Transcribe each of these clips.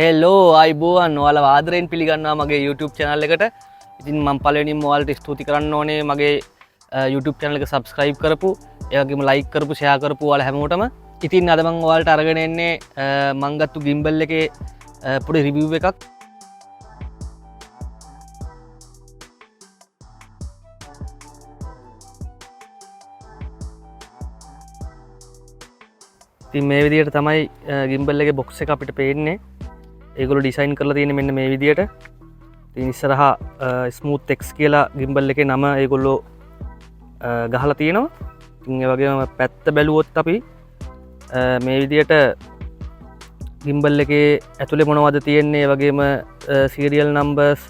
Hello අයිබෝවන් ඔයාලා ආදරයෙන් පිළිගන්නවා මගේ YouTube channel එකට. ඉතින් මම පළවෙනිම ඔයාලට ස්තුති කරන්න ඕනේ මගේ YouTube channel එක subscribe කරපු, ඒ වගේම like කරපු, share කරපු ඔයාලා හැමෝටම. ඉතින් අද මම ඔයාලට අරගෙන එන්නේ මම ගත්තු gimbal එකේ පොඩි review එකක්. ඉතින් මේ විදිහට තමයි gimbal එකේ box එක අපිට පේන්නේ. ඒගොල්ලෝ ඩිසයින් කරලා තියෙන්නේ මෙන්න මේ විදිහට. ඉතින් ඉස්සරහා Smooth X කියලා gimbal එකේ නම ඒගොල්ලෝ ගහලා තියෙනවා. ඉතින් ඒ වගේම පැත්ත බැලුවොත් අපි මේ විදිහට gimbal එකේ ඇතුලේ මොනවද තියෙන්නේ, ඒ වගේම serial numbers,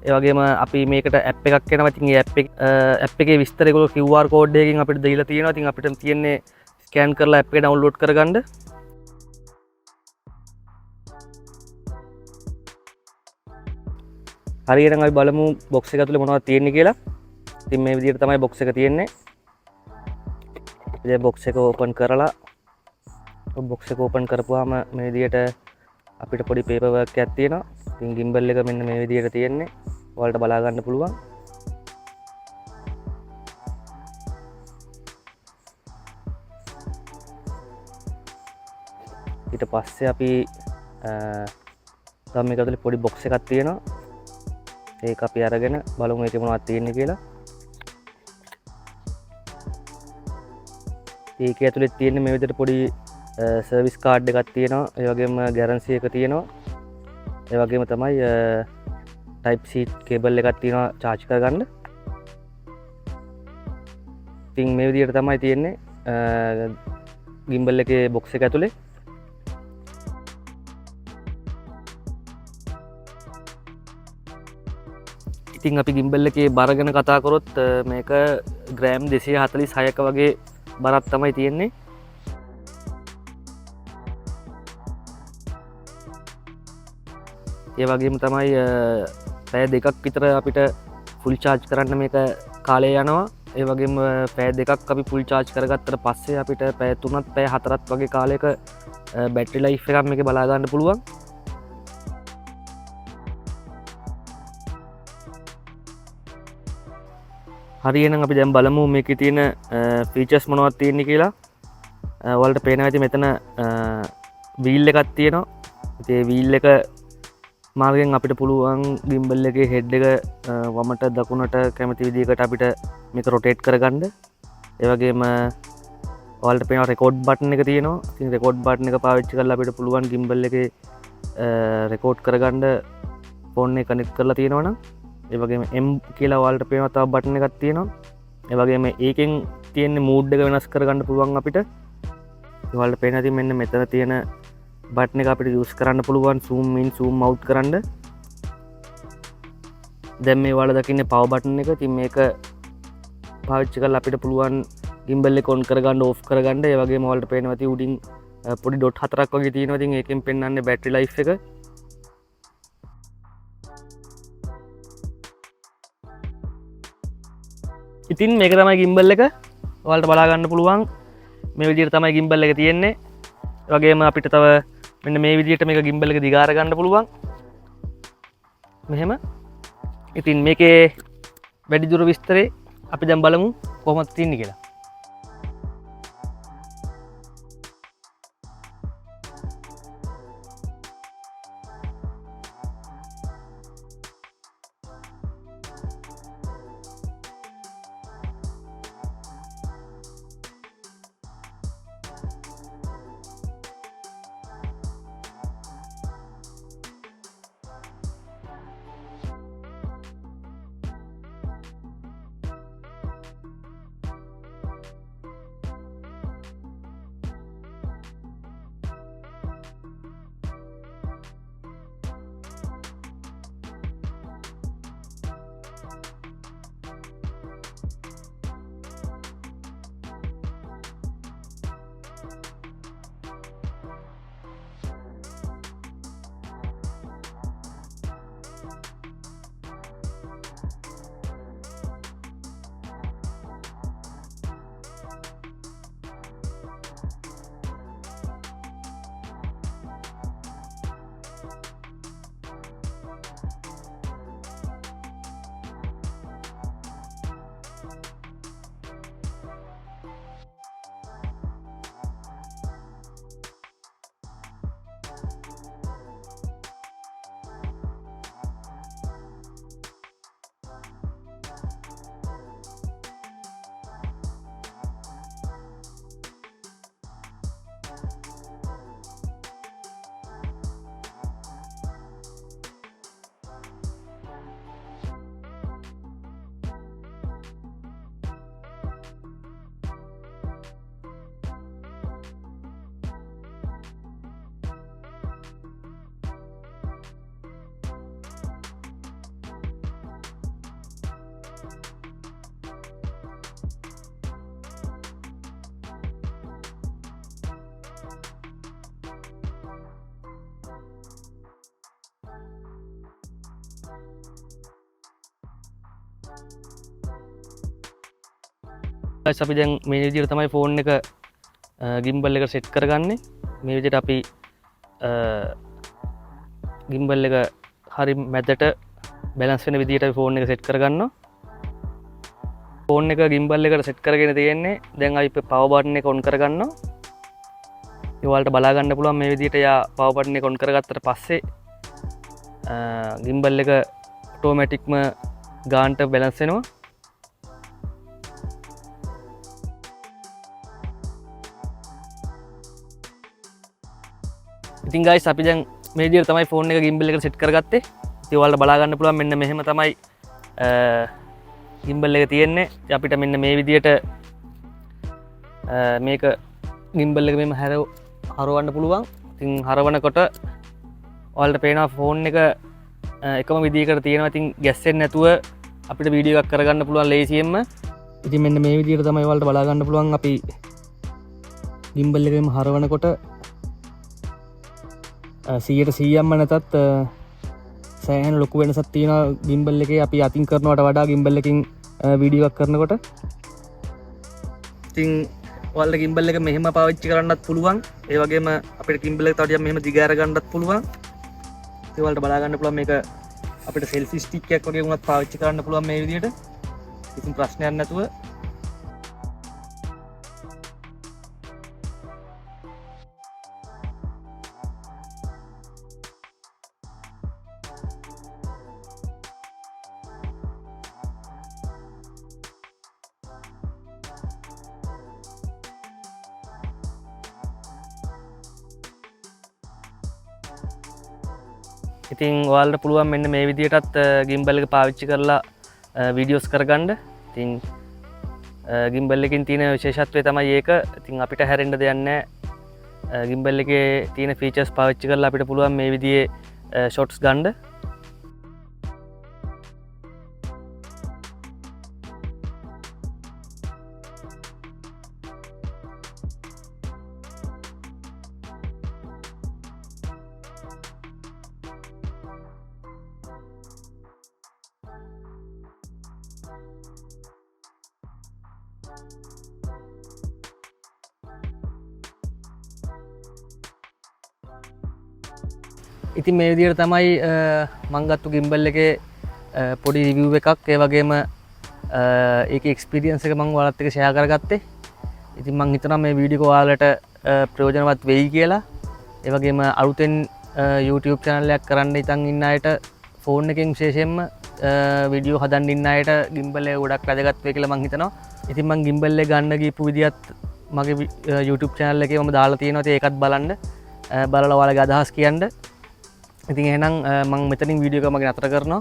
ඒ වගේම අපි මේකට app එකක් එනවා. ඉතින් මේ app එකේ විස්තර ඒගොල්ලෝ QR code එකකින් අපිට දීලා තියෙනවා. ඉතින් අපිට තියෙන්නේ ස්කෑන් කරලා app එක download කරගන්න. හරියටම අපි බලමු box එක ඇතුලේ මොනවද තියෙන්නේ කියලා. ඉතින් මේ විදිහට තමයි box එක තියෙන්නේ. ඉතින් box එක open කරලා box එක open කරපුවාම මේ විදිහට අපිට පොඩි paper work එකක් තියෙනවා. ඉතින් gimbal එක මෙන්න මේ විදිහට තියෙන්නේ. ඔයාලට බලා ගන්න පුළුවන්. ඊට පස්සේ අපි තව මේක ඇතුලේ පොඩි box එකක් තියෙනවා. ඒක අපි අරගෙන බලමු ඒකේ මොනවද තියෙන්නේ කියලා. ඒකේ ඇතුලේ තියෙන්නේ මේ විදිහට පොඩි සර්විස් කාඩ් එකක් තියෙනවා. ඒ වගේම ගැරන්ටි එක තියෙනවා. ඒ වගේම තමයි type C කේබල් එකක් තියෙනවා charge කරගන්න. ඉතින් මේ විදිහට තමයි තියෙන්නේ gimbal එකේ box එක ඇතුලේ. ඉතින් අපි gimbal එකේ බර ගැන කතා කරොත් මේක ග්‍රෑම් 246ක වගේ බරක් තමයි තියෙන්නේ. ඒ වගේම තමයි පැය දෙකක් විතර අපිට ෆුල් charge කරන්න මේක කාලය යනවා. ඒ වගේම පැය දෙකක් අපි ෆුල් charge කරගත්තට පස්සේ අපිට පැය 3ත් පැය 4ත් වගේ කාලයක බැටරි ලයිෆ් එකක් මේකේ බලා ගන්න පුළුවන්. හරියනම් අපි දැන් බලමු මේකේ තියෙන ෆීචර්ස් මොනවද තියෙන්නේ කියලා. ඔයාලට පේනවා ඇති මෙතන වීල් එකක් තියෙනවා. ඉතින් මේ වීල් එක මාර්ගෙන් අපිට පුළුවන් gimbal එකේ head එක වමට දකුණට කැමති විදිහකට අපිට මේක rotate කරගන්න. ඒ වගේම ඔයාලට පේනවා record button එක තියෙනවා. ඉතින් record button එක පාවිච්චි කරලා අපිට පුළුවන් gimbal එකේ record කරගන්න phone එක connect කරලා තියෙනවා නම්. ඒ වගේම M කියලා ඔයාලට පේනවා තව බටන් එකක් තියෙනවා. ඒ වගේම ඒකෙන් තියෙන මූඩ් එක වෙනස් කරගන්න පුළුවන් අපිට. ඔයාලට පේනවා ඉතින් මෙන්න මෙතන තියෙන බටන් එක අපිට යූස් කරන්න පුළුවන් zoom in zoom out කරන්න. දැන් මේ ඔයාලා දකින්නේ power button එක. ඉතින් මේක පාවිච්චි කරලා අපිට පුළුවන් gimbal එක on කරගන්න off කරගන්න. ඒ වගේම ඔයාලට පේනවා ඉතින් උඩින් පොඩි dot 4ක් වගේ තියෙනවා. ඉතින් ඒකෙන් පෙන්වන්නේ battery life එක. ඉතින් මේක තමයි gimbal එක. ඔයාලට බලා ගන්න පුළුවන් මේ විදිහට තමයි gimbal එක තියෙන්නේ. ඒ වගේම අපිට තව මෙන්න මේ විදිහට මේක gimbal එක දිගාර ගන්න පුළුවන්. මෙහෙම. ඉතින් මේකේ වැඩි දුර විස්තරේ අපි දැන් බලමු කොහොමද තියෙන්නේ කියලා. අපි දැන් මේ විදිහට තමයි ෆෝන් එක gimbal එක සෙට් කරගන්නේ. මේ විදිහට අපි gimbal එක හරි මැදට බැලන්ස් වෙන විදිහට අපි ෆෝන් එක සෙට් කරගන්නවා. ෆෝන් එක gimbal එකට සෙට් කරගෙන තියෙන්නේ. දැන් අපි power button එක on කරගන්නවා. ඒ වලට බලා ගන්න පුළුවන් මේ විදිහට යා power button එක on කරගත්තට පස්සේ gimbal එක automaticම ගානට බැලන්ස් වෙනවා. ඉතින් guys අපි දැන් මේ විදිහට තමයි ෆෝන් එක gimbal එකට සෙට් කරගත්තේ. ඉතින් ඔයාලට බලා ගන්න පුළුවන් මෙන්න මෙහෙම තමයි gimbal එක තියෙන්නේ. අපිට මෙන්න මේ විදිහට මේක gimbal එක මෙහෙම හරවන්න පුළුවන්. ඉතින් හරවනකොට ඔයාලට පේනවා ෆෝන් එක එකම විදිහකට තියෙනවා. ඉතින් ගැස්සෙන්නේ නැතුව අපිට වීඩියෝ එකක් කරගන්න පුළුවන් ලේසියෙන්ම. ඉතින් මෙන්න මේ විදිහට තමයි ඔයාලට බලා ගන්න පුළුවන් අපි gimbal එක මෙහෙම හරවනකොට 100%ක්ම නැතත් සෑහෙන ලොකු වෙනසක් තියෙනවා gimbal එකේ අපි අතින් කරනවට වඩා gimbal එකකින් වීඩියෝ එකක් කරනකොට. ඉතින් ඔයාලට gimbal එක මෙහෙම පාවිච්චි කරන්නත් පුළුවන්. ඒ වගේම අපිට gimbal එක තව ටිකක් මෙහෙම දිග අර ගන්නත් පුළුවන්. ඒ වලට බලා ගන්න පුළුවන් මේක අපිට selfie stick එකක් වගේ වුණත් පාවිච්චි කරන්න පුළුවන් මේ විදිහට. ඉතින් ප්‍රශ්නයක් නැතුව. ඉතින් ඔයාලට පුළුවන් මෙන්න මේ විදිහටත් gimbal එක පාවිච්චි කරලා වීඩියෝස් කරගන්න. ඉතින් gimbal එකකින් තියෙන විශේෂත්වය තමයි ඒක. ඉතින් අපිට හැරෙන්න දෙයක් නැහැ. gimbal එකේ තියෙන ෆීචර්ස් පාවිච්චි කරලා අපිට පුළුවන් මේ විදිහේ shots ගන්න. ඉතින් මේ විදිහට තමයි මම ගත්තු gimbal එකේ පොඩි රිවිව් එකක්. ඒ වගේම ඒකේ එක්ස්පීරියන්ස් එක මම ඔයාලත් එක්ක ෂෙයා කරගත්තේ. ඉතින් මම හිතනවා මේ වීඩියෝ එක ඔයාලට ප්‍රයෝජනවත් වෙයි කියලා. ඒ වගේම අලුතෙන් YouTube channel එකක් කරන්න ඉතින් ඉන්න අයට ෆෝන් එකෙන් විශේෂයෙන්ම වීඩියෝ හදන්න ඉන්න අයට gimbal එක ගොඩක් වැදගත් වෙයි කියලා මම හිතනවා. ඉතින් මම gimbal එක ගන්න ගිහපු විදියත් මගේ YouTube channel එකේ මම දාලා තියෙනවා. ඉතින් ඒකත් බලන්න. බලලා ඔයාලගේ අදහස් කියන්න. ඉතින් එහෙනම් මම මෙතනින් වීඩියෝ එක මගේ නතර කරනවා.